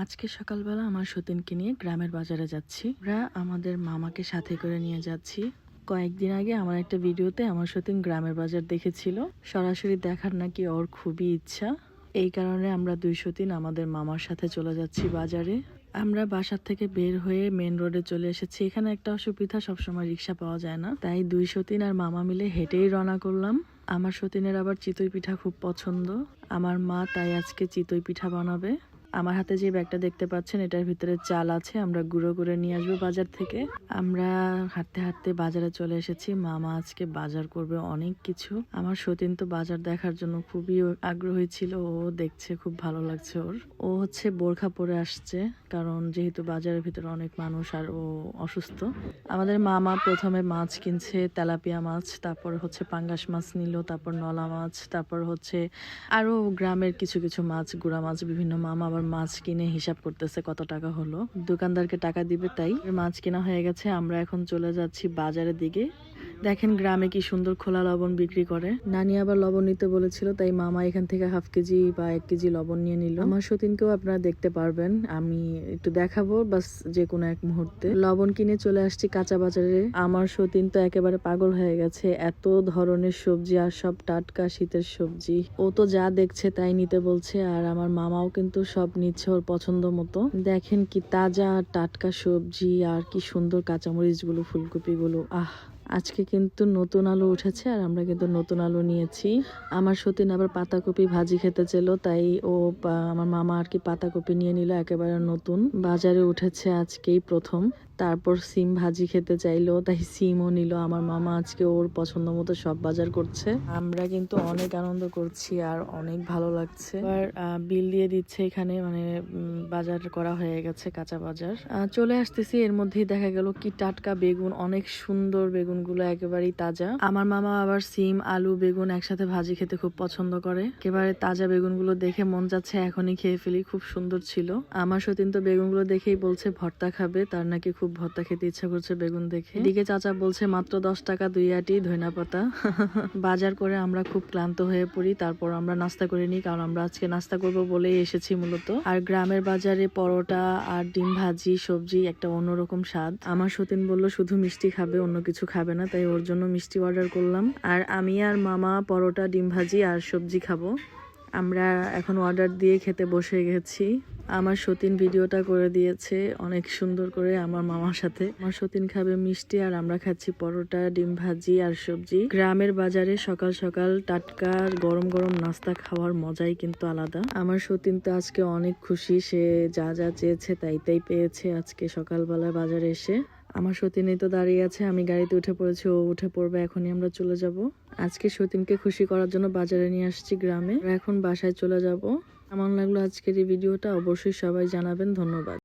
আজকে সকালবেলা আমার সতীনকে নিয়ে গ্রামের বাজারে যাচ্ছি। আমরা আমাদের মামাকে সাথে করে নিয়ে যাচ্ছি। কয়েকদিন আগে আমার একটা ভিডিওতে আমার সতীন গ্রামের বাজার দেখেছিল। সরাসরি দেখার নাকি ওর খুবই ইচ্ছা। এই কারণে আমরা দুই সতীন আমাদের মামার সাথে চলে যাচ্ছি বাজারে। আমরা বাসার থেকে বের হয়ে মেন রোডে চলে এসেছি। এখানে একটা অসুবিধা, সবসময় রিক্সা পাওয়া যায় না, তাই দুই সতীন আর মামা মিলে হেঁটেই রওনা করলাম। আমার সতীনের আবার চিতই পিঠা খুব পছন্দ। আমার মা তাই আজকে চিতই পিঠা বানাবে। আমার হাতে যে ব্যাগটা দেখতে পাচ্ছেন, এটার ভিতরে চাল আছে, আমরা গুঁড়ো করে নিয়ে আসবো বাজার থেকে। আমরা হাঁটতে হাঁটতে বাজারে চলে এসেছি। মামা আজকে বাজার করবে অনেক কিছু। আমার সতীন তো বাজার দেখার জন্য খুবই আগ্রহী ছিল। ও দেখছে, খুব ভালো লাগছে ওর। ও হচ্ছে বোরখা পরে আসছে, কারণ যেহেতু বাজারের ভিতরে অনেক মানুষ আর ও অসুস্থ। আমাদের মামা প্রথমে মাছ কিনছে, তেলাপিয়া মাছ, তারপর হচ্ছে পাঙ্গাস মাছ নিল, তারপর নলা মাছ, তারপর হচ্ছে আরো গ্রামের কিছু কিছু মাছ, গুড়া মাছ, বিভিন্ন। মামা আবার মাছ কিনে হিসাব করতেছে কত টাকা হলো, দোকানদারকে টাকা দিবে, তাই মাছ কেনা হয়ে গেছে। আমরা এখন চলে যাচ্ছি বাজারের দিকে। দেখেন গ্রামে কি সুন্দর খোলা লবণ বিক্রি করে। নানি আবার লবণ নিতে বলেছিল, তাই মামা এখান থেকে হাফ কেজি বা 1 কেজি লবণ নিয়ে নিল। আমার সতীনকেও আপনারা দেখতে পারবেন, আমি একটু দেখাবো বাস যে কোনো এক মুহূর্তে। লবণ কিনে চলে আসছি কাঁচা বাজারে। আমার সতীন তো একেবারে পাগল হয়ে গেছে, এত ধরনের সবজি আর সব টাটকা শীতের সবজি। ও তো যা দেখছে তাই নিতে বলছে, আর আমার মামাও কিন্তু সব নিচ্ছে ওর পছন্দ মতো। দেখেন কি তাজা টাটকা সবজি, আর কি সুন্দর কাঁচামরিচ গুলো, ফুলকপি গুলো। আজকে কিন্তু নতুন আলু উঠেছে, আর আমরা কিন্তু নতুন আলু নিয়েছি। আমার সতীন আবার পাতাকপি ভাজি খেতে চেলো, তাই ও আমার মামা আর কি পাতাকপি নিয়ে নিল, একেবারে নতুন বাজারে উঠেছে আজকেই প্রথম। তারপর সিম ভাজি খেতে চাইলো, তাই সিমও নিল। আমার মামা আজকে ওর পছন্দ মতো সব বাজার করছে। আমরা কিন্তু অনেক আনন্দ করছি আর অনেক ভালো লাগছে। এবার বিল দিয়ে দিচ্ছে এখানে, মানে বাজার করা হয়ে গেছে, কাঁচা বাজার। চলে আসতেছি, এর মধ্যেই দেখা গেল কি টাটকা বেগুন, অনেক সুন্দর বেগুন গুলো, একেবারেই তাজা। আমার মামা আবার সিম, আলু, বেগুন একসাথে ভাজি খেতে খুব পছন্দ করে। একেবারে তাজা বেগুন গুলো দেখে মন যাচ্ছে এখনই খেয়ে ফেলি, খুব সুন্দর ছিল। আমার সতীন তো বেগুন গুলো দেখেই বলছে ভর্তা খাবে, তার নাকি খুব ভর্তা খেতে ইচ্ছা করছে বেগুন দেখে। এদিকে চাচা বলছে মাত্র 10 টাকা 2 আটি ধইনা পাতা। বাজার করে আমরা খুব ক্লান্ত হয়ে পড়ি, তারপর আমরা নাস্তা করে নিই, কারণ আমরা আজকে নাস্তা করব বলেই এসেছি মূলত। আর গ্রামের বাজারে পরোটা আর ডিম ভাজি, সবজি একটা অন্যরকম স্বাদ। আমার সতীন বলল শুধু মিষ্টি খাবে, অন্য কিছু খাবে না, তাই ওর জন্য মিষ্টি অর্ডার করলাম। আর আমি আর মামা পরোটা, ডিম ভাজি আর সবজি খাবো। আমরা এখন অর্ডার দিয়ে খেতে বসে গেছি। আমার সতীন ভিডিওটা করে দিয়েছে অনেক সুন্দর করে আমার মামার সাথে। আমার সতীন খাবে মিষ্টি, আর আমরা খাচ্ছি পরোটা, ডিম ভাজি আর সবজি। গ্রামের বাজারে সকাল সকাল টাটকা গরম গরম নাস্তা খাওয়ার মজাই কিন্তু আলাদা। আমার সতীন তো আজকে অনেক খুশি, সে যা যা চেয়েছে তাই তাই পেয়েছে আজকে সকালবেলা বাজারে এসে। আমার সতীনই তো দাঁড়িয়ে আছে, আমি গাড়িতে উঠে পড়েছি, ও উঠে পড়বে, এখনই আমরা চলে যাব। আজকে সতীনকে খুশি করার জন্য বাজারে নিয়ে আসছি গ্রামে। এখন বাসায় চলে যাব। কেমন লাগলো আজকের এই ভিডিওটা অবশ্যই সবাই জানাবেন। ধন্যবাদ।